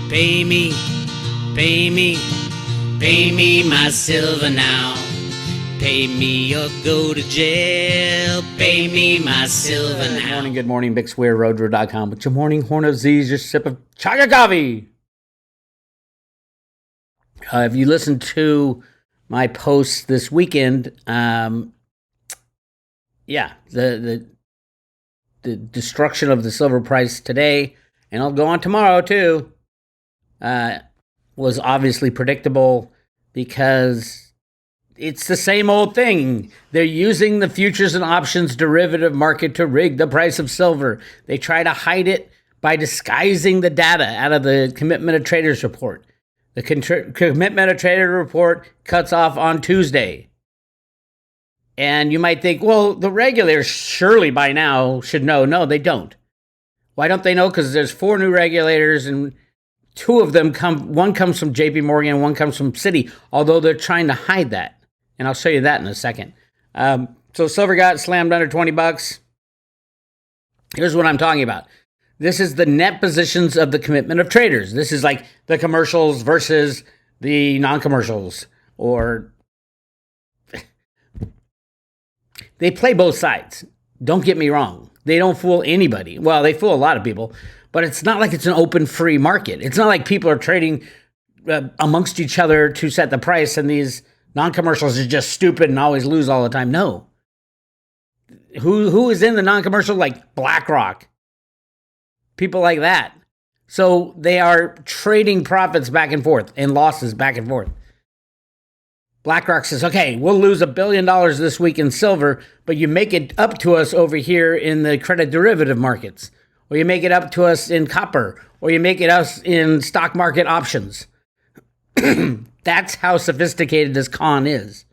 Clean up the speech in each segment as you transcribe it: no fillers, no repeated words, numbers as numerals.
Pay me, pay me, pay me my silver now. Pay me or go to jail. Pay me my silver now. Good morning, Bix Weir, Roota.com. With your morning horn of Z's, your sip of chaga coffee. If you listened to my posts this weekend, the destruction of the silver price today, and I'll go on tomorrow too, was obviously predictable because it's the same old thing. They're using the futures and options derivative market to rig the price of silver. They try to hide it by disguising the data out of the Commitment of Traders report. The Commitment of Traders report cuts off on Tuesday. And you might think, well, the regulators surely by now should know. No, they don't. Why don't they know? Because there's 4 new regulators and 2 of them one comes from JP Morgan and one comes from Citi, although they're trying to hide that. And I'll show you that in a second. So silver got slammed under 20 bucks. Here's what I'm talking about. This is the net positions of the Commitment of Traders. This is like the commercials versus the non-commercials. Or they play both sides. Don't get me wrong. They don't fool anybody. Well, they fool a lot of people. But it's not like it's an open, free market. It's not like people are trading amongst each other to set the price and these non-commercials are just stupid and always lose all the time. No. Who is in the non-commercial? Like BlackRock. People like that. So they are trading profits back and forth and losses back and forth. BlackRock says, okay, we'll lose $1 billion this week in silver, but you make it up to us over here in the credit derivative markets. Or you make it up to us in copper. Or you make it us in stock market options. That's how sophisticated this con is.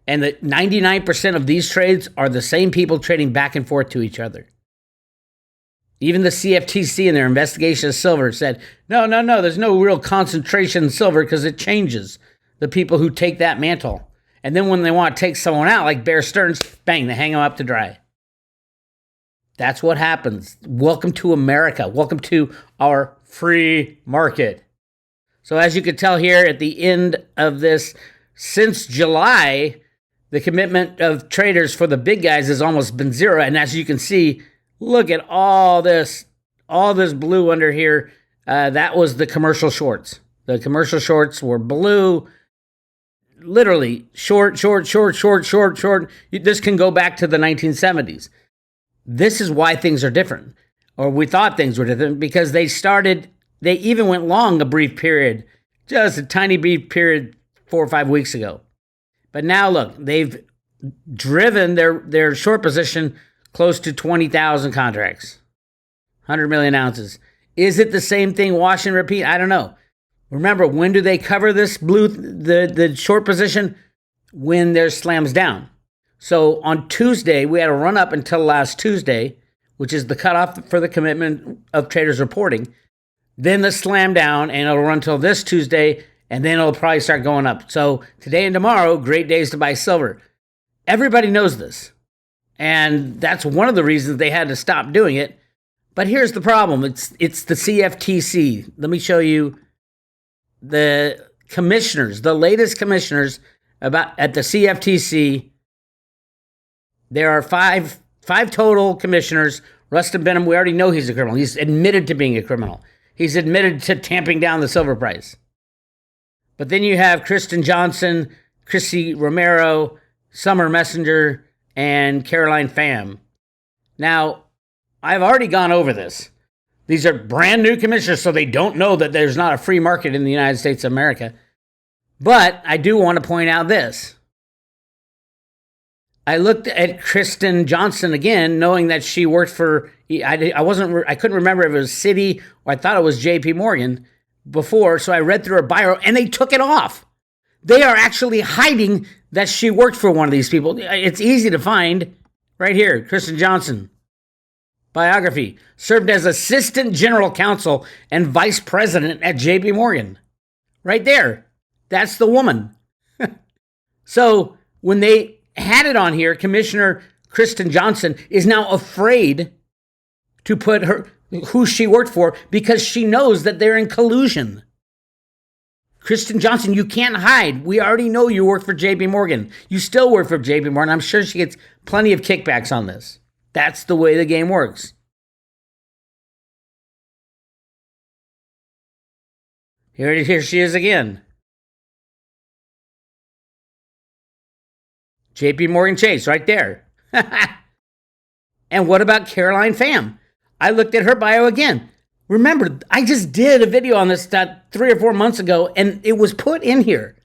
And that 99% of these trades are the same people trading back and forth to each other. Even the CFTC in their investigation of silver said, no, there's no real concentration in silver because it changes the people who take that mantle. And then when they want to take someone out, like Bear Stearns, bang, they hang them up to dry. That's what happens. Welcome to America. Welcome to our free market. So as you can tell here at the end of this, since July, the Commitment of Traders for the big guys has almost been zero. And as you can see, look at all this blue under here. That was the commercial shorts. The commercial shorts were blue, literally short. This can go back to the 1970s. This is why things are different, or we thought things were different, because they even went long a brief period, just a tiny brief period 4 or 5 weeks ago. But now look, they've driven their short position close to 20,000 contracts, 100 million ounces. Is it the same thing, wash and repeat? I don't know. Remember, when do they cover this the short position? When there's slams down. So on Tuesday, we had a run up until last Tuesday, which is the cutoff for the Commitment of Traders reporting. Then the slam down, and it'll run till this Tuesday, and then it'll probably start going up. So today and tomorrow, great days to buy silver. Everybody knows this. And that's one of the reasons they had to stop doing it. But here's the problem. It's the CFTC. Let me show you the commissioners, the latest commissioners at the CFTC. There are five total commissioners. Rustin Benham, we already know he's a criminal. He's admitted to being a criminal. He's admitted to tamping down the silver price. But then you have Kristen Johnson, Chrissy Romero, Summer Messenger, and Caroline Pham. Now, I've already gone over this. These are brand new commissioners, so they don't know that there's not a free market in the United States of America. But I do want to point out this. I looked at Kristen Johnson again, knowing that she worked for, I couldn't remember if it was Citi or I thought it was JP Morgan before, so I read through her bio and they took it off. They are actually hiding that she worked for one of these people. It's easy to find right here. Kristen Johnson, biography, served as assistant general counsel and vice president at JP Morgan. Right there. That's the woman. So when they had it on here, Commissioner Kristen Johnson is now afraid to put who she worked for because she knows that they're in collusion. Kristen Johnson, you can't hide. We already know you work for JP Morgan. You still work for JP Morgan. I'm sure she gets plenty of kickbacks on this. That's the way the game works. Here she is again. JP Morgan Chase, right there. And what about Caroline Pham? I looked at her bio again. Remember, I just did a video on this 3 or 4 months ago, and it was put in here.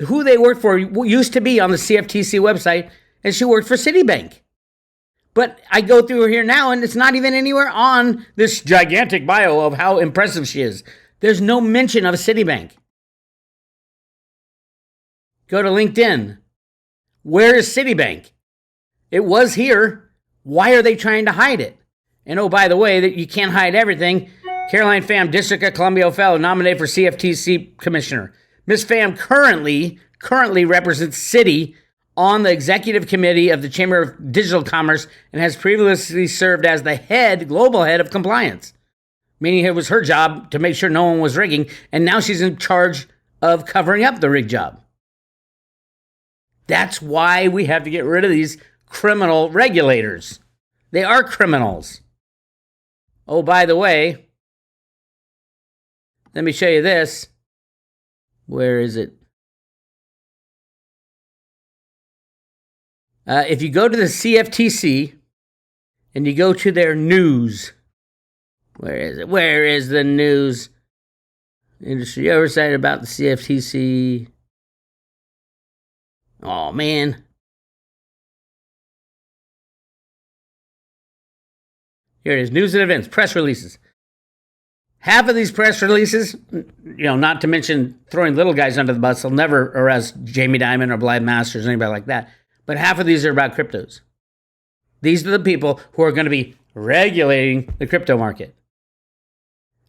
Who they worked for used to be on the CFTC website, and she worked for Citibank. But I go through here now, and it's not even anywhere on this gigantic bio of how impressive she is. There's no mention of Citibank. Go to LinkedIn. Where is Citibank? It was here. Why are they trying to hide it? And oh, by the way, that you can't hide everything. Caroline Pham, District of Columbia fellow, nominated for CFTC Commissioner. Ms. Pham currently represents Citi on the executive committee of the Chamber of Digital Commerce and has previously served as the global head of compliance, meaning it was her job to make sure no one was rigging, and now she's in charge of covering up the rig job. That's why we have to get rid of these criminal regulators. They are criminals. Oh, by the way, let me show you this. Where is it? If you go to the CFTC and you go to their news, where is it? Where is the news? Industry oversight about the CFTC. Oh, man. Here it is. News and events, press releases. Half of these press releases, not to mention throwing little guys under the bus, they'll never arrest Jamie Dimon or Blythe Masters or anybody like that. But half of these are about cryptos. These are the people who are going to be regulating the crypto market.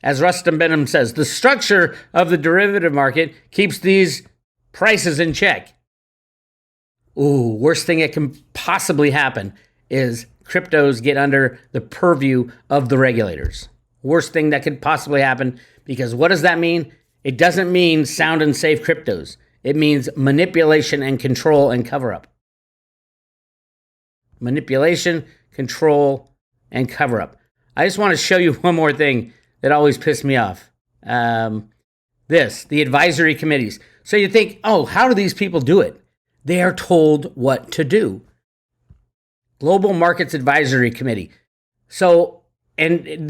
As Rustin Benham says, the structure of the derivative market keeps these prices in check. Ooh, worst thing that can possibly happen is cryptos get under the purview of the regulators. Worst thing that could possibly happen, because what does that mean? It doesn't mean sound and safe cryptos. It means manipulation and control and cover-up. Manipulation, control, and cover-up. I just want to show you one more thing that always pissed me off. The advisory committees. So you think, oh, how do these people do it? They are told what to do. Global Markets Advisory Committee. So, and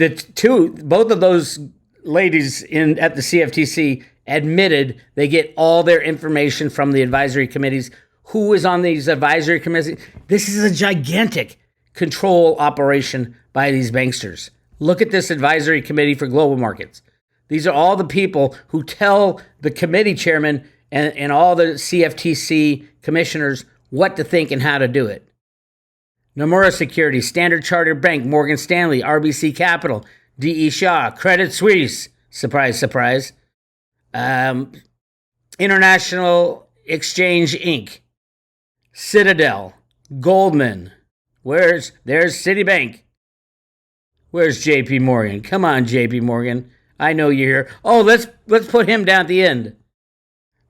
both of those ladies at the CFTC admitted they get all their information from the advisory committees. Who is on these advisory committees? This is a gigantic control operation by these banksters. Look at this advisory committee for global markets. These are all the people who tell the committee chairman and all the CFTC commissioners what to think and how to do it. Nomura Securities, Standard Chartered Bank, Morgan Stanley, RBC Capital, D.E. Shaw, Credit Suisse, surprise, surprise, International Exchange Inc., Citadel, Goldman, there's Citibank. Where's JP Morgan? Come on, JP Morgan. I know you're here. Oh, let's put him down at the end.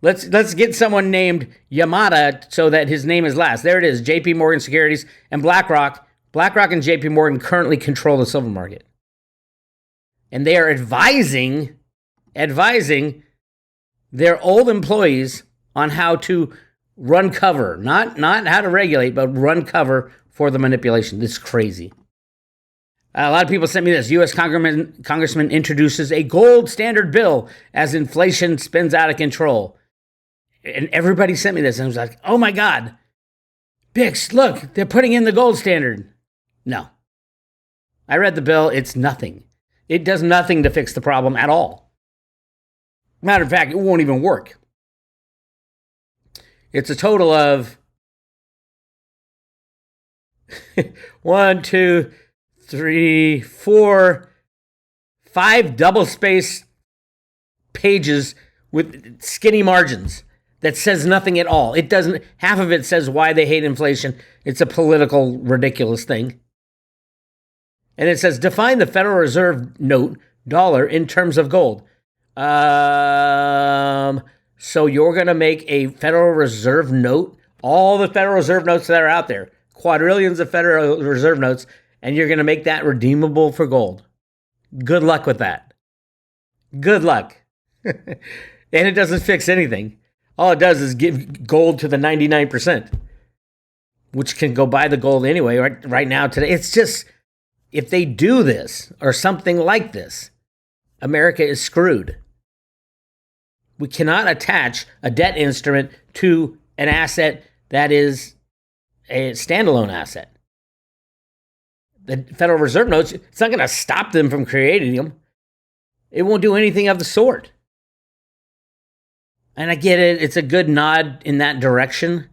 Let's get someone named Yamada so that his name is last. There it is, JP Morgan Securities and BlackRock. BlackRock and JP Morgan currently control the silver market. And they are advising their old employees on how to run cover. Not how to regulate, but run cover for the manipulation. This is crazy. A lot of people sent me this. U.S. Congressman introduces a gold standard bill as inflation spins out of control. And everybody sent me this, and I was like, oh my God. Bix, look, they're putting in the gold standard. No. I read the bill. It's nothing. It does nothing to fix the problem at all. Matter of fact, it won't even work. It's a total of 1, 2, 3, 4, 5 double-spaced pages with skinny margins that says nothing at all. It doesn't. Half of it says why they hate inflation. It's a political, ridiculous thing. And it says, define the Federal Reserve note dollar in terms of gold. So you're going to make a Federal Reserve note, all the Federal Reserve notes that are out there, quadrillions of Federal Reserve notes, and you're going to make that redeemable for gold. Good luck with that. Good luck. And it doesn't fix anything. All it does is give gold to the 99%, which can go buy the gold anyway right now today. It's just, if they do this or something like this, America is screwed. We cannot attach a debt instrument to an asset that is a standalone asset. The Federal Reserve notes, it's not going to stop them from creating them. It won't do anything of the sort. And I get it, it's a good nod in that direction.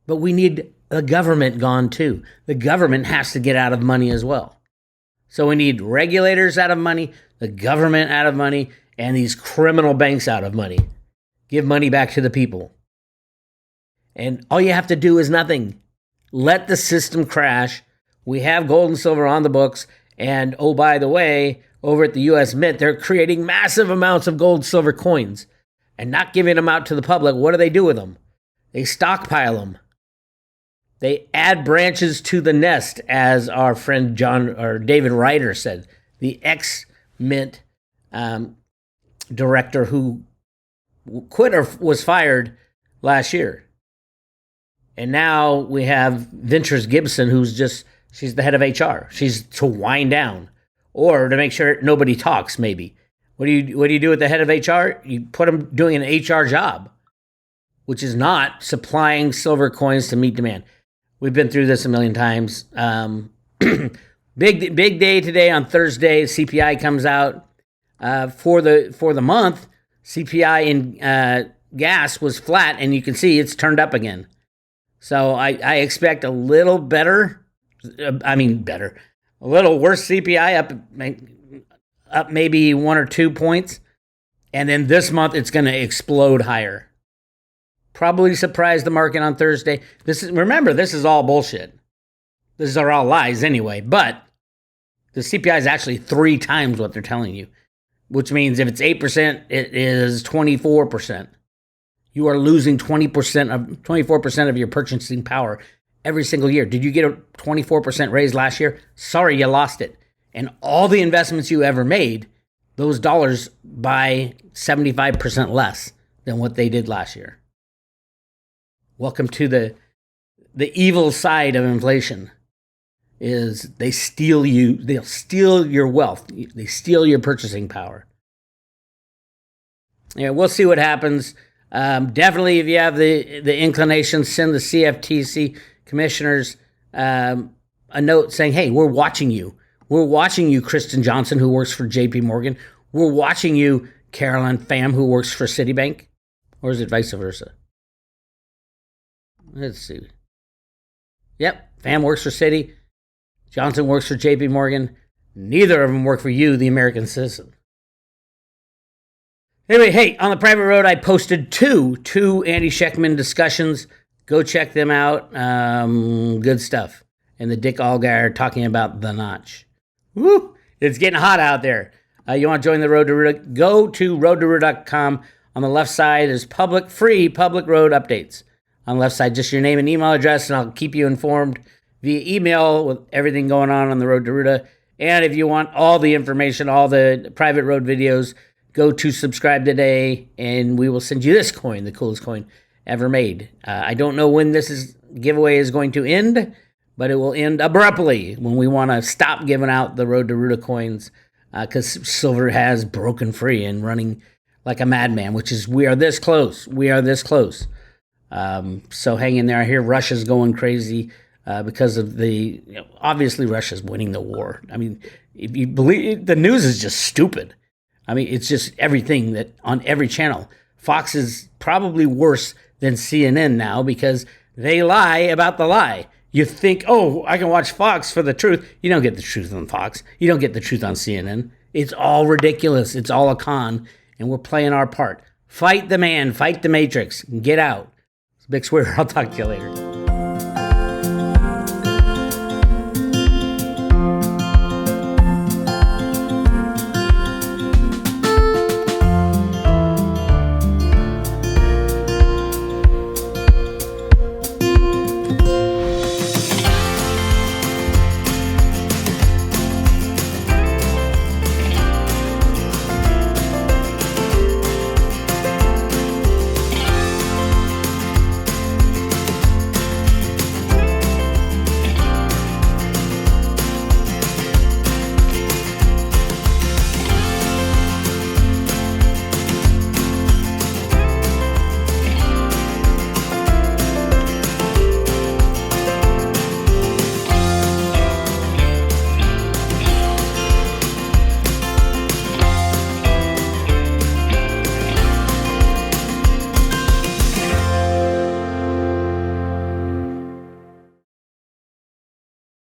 But we need the government gone too. The government has to get out of money as well. So we need regulators out of money, the government out of money, and these criminal banks out of money. Give money back to the people. And all you have to do is nothing. Let the system crash. We have gold and silver on the books. And oh, by the way, over at the U.S. Mint, they're creating massive amounts of gold, silver coins and not giving them out to the public. What do they do with them? They stockpile them. They add branches to the nest, as our friend David Ryder said, the ex-Mint director who quit or was fired last year. And now we have Ventures Gibson, she's the head of HR. She's to wind down or to make sure nobody talks, maybe. What do you do with the head of HR? You put them doing an HR job, which is not supplying silver coins to meet demand. We've been through this a million times. Big day today on Thursday. CPI comes out for the month. CPI in gas was flat, and you can see it's turned up again. So I expect a little better. A little worse CPI up maybe 1 or 2 points, and then this month it's going to explode higher. Probably surprise the market on Thursday. Remember, this is all bullshit. These are all lies anyway, but the CPI is actually 3 times what they're telling you, which means if it's 8%, it is 24%. You are losing 24% of your purchasing power every single year. Did you get a 24% raise last year? Sorry, you lost it. And all the investments you ever made, those dollars buy 75% less than what they did last year. Welcome to the evil side of inflation. Is they steal you, they'll steal your wealth, they steal your purchasing power. Yeah, we'll see what happens. Definitely, if you have the inclination, send the CFTC Commissioners a note saying, hey, we're watching you. We're watching you, Kristen Johnson, who works for JP Morgan. We're watching you, Carolyn Pham, who works for Citibank. Or is it vice versa? Let's see. Yep, Pham works for Citi. Johnson works for JP Morgan. Neither of them work for you, the American citizen. Anyway, hey, on the private road, I posted two Andy Schectman discussions. Go check them out. Good stuff. And the Dick Allgaier talking about the notch. Woo! It's getting hot out there. You want to join the Road to Roota? Go to roadtoroota.com. On the left side is free public road updates. On the left side, just your name and email address, and I'll keep you informed via email with everything going on the Road to Roota. And if you want all the information, all the private road videos, go to subscribe today, and we will send you this coin, the coolest coin ever made. I don't know when this giveaway is going to end, but it will end abruptly when we want to stop giving out the Road to Roota coins because silver has broken free and running like a madman, which is we are this close. We are this close. So hang in there. I hear Russia's going crazy because of obviously Russia's winning the war. I mean, if you believe the news is just stupid. I mean, it's just everything that on every channel. Fox is probably worse than CNN now because they lie about the lie. You think, oh, I can watch Fox for the truth. You don't get the truth on Fox. You don't get the truth on CNN. It's all ridiculous. It's all a con, and we're playing our part. Fight the man. Fight the matrix. Get out. It's Bix Weir. I'll talk to you later.